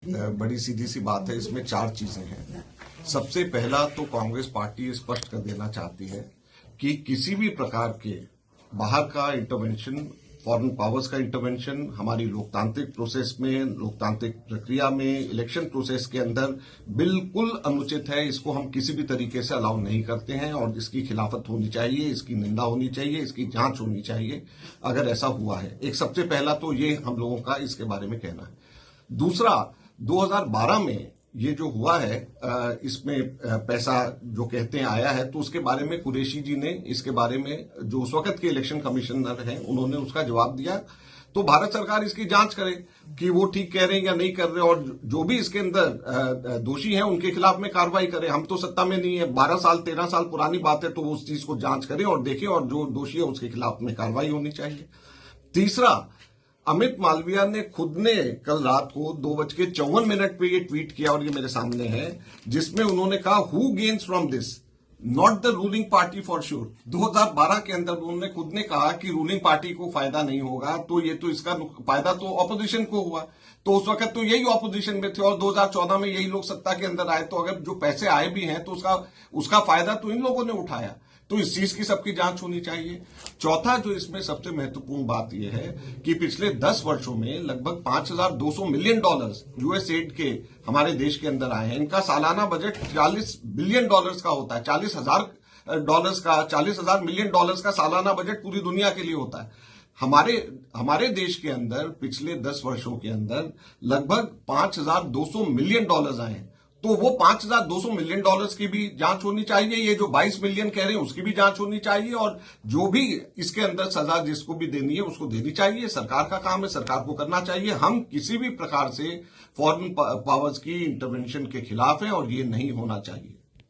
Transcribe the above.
बड़ी सीधी सी बात है। इसमें चार चीजें हैं। सबसे पहला तो कांग्रेस पार्टी स्पष्ट कर देना चाहती है कि किसी भी प्रकार के बाहर का इंटरवेंशन, फॉरेन पावर्स का इंटरवेंशन हमारी लोकतांत्रिक प्रोसेस में, लोकतांत्रिक प्रक्रिया में, इलेक्शन प्रोसेस के अंदर बिल्कुल अनुचित है। इसको हम किसी भी तरीके से अलाउ नहीं करते हैं और इसकी खिलाफत होनी चाहिए, इसकी निंदा होनी चाहिए, इसकी जांच होनी चाहिए अगर ऐसा हुआ है। एक सबसे पहला तो ये हम लोगों का इसके बारे में कहना है। दूसरा, 2012 में ये जो हुआ है, इसमें पैसा जो कहते हैं आया है, तो उसके बारे में कुरैशी जी ने, इसके बारे में जो उस वक्त के इलेक्शन कमिश्नर हैं, उन्होंने उसका जवाब दिया। तो भारत सरकार इसकी जांच करे कि वो ठीक कह रहे हैं या नहीं कर रहे, और जो भी इसके अंदर दोषी हैं उनके खिलाफ में कार्रवाई करे। हम तो सत्ता में नहीं है, 12 साल 13 साल पुरानी बात है, तो वो उस चीज को जांच करे और देखे, और जो दोषी है उसके खिलाफ में कार्रवाई होनी चाहिए। तीसरा, अमित मालविया ने खुद ने कल रात को 2:54 पे ये ट्वीट किया, और ये मेरे सामने है, जिसमें उन्होंने कहा who gains from this, not the ruling party for sure. 2012 के अंदर उन्होंने खुद ने कहा कि रूलिंग पार्टी को फायदा नहीं होगा, तो ये तो इसका फायदा तो ऑपोजिशन को हुआ। तो उस वक्त तो यही ऑपोजिशन में थे और 2014 में यही लोग सत्ता के अंदर आए। तो अगर जो पैसे आए भी हैं तो उसका फायदा तो इन लोगों ने उठाया। तो इस चीज की सबकी जांच होनी चाहिए। चौथा, जो इसमें सबसे महत्वपूर्ण बात यह है कि पिछले 10 वर्षों में लगभग $5,200 मिलियन यूएस एड के हमारे देश के अंदर आए हैं। इनका सालाना बजट $40 बिलियन का होता है। $40,000 मिलियन का सालाना बजट पूरी दुनिया के लिए होता है। हमारे देश के अंदर पिछले 10 वर्षों के अंदर लगभग $5,200 मिलियन आए हैं। तो वो $5,200 मिलियन की भी जांच होनी चाहिए। ये जो 22 मिलियन कह रहे हैं उसकी भी जांच होनी चाहिए, और जो भी इसके अंदर सजा जिसको भी देनी है उसको देनी चाहिए। सरकार का काम है, सरकार को करना चाहिए। हम किसी भी प्रकार से फॉरेन पावर्स की इंटरवेंशन के खिलाफ हैं और ये नहीं होना चाहिए।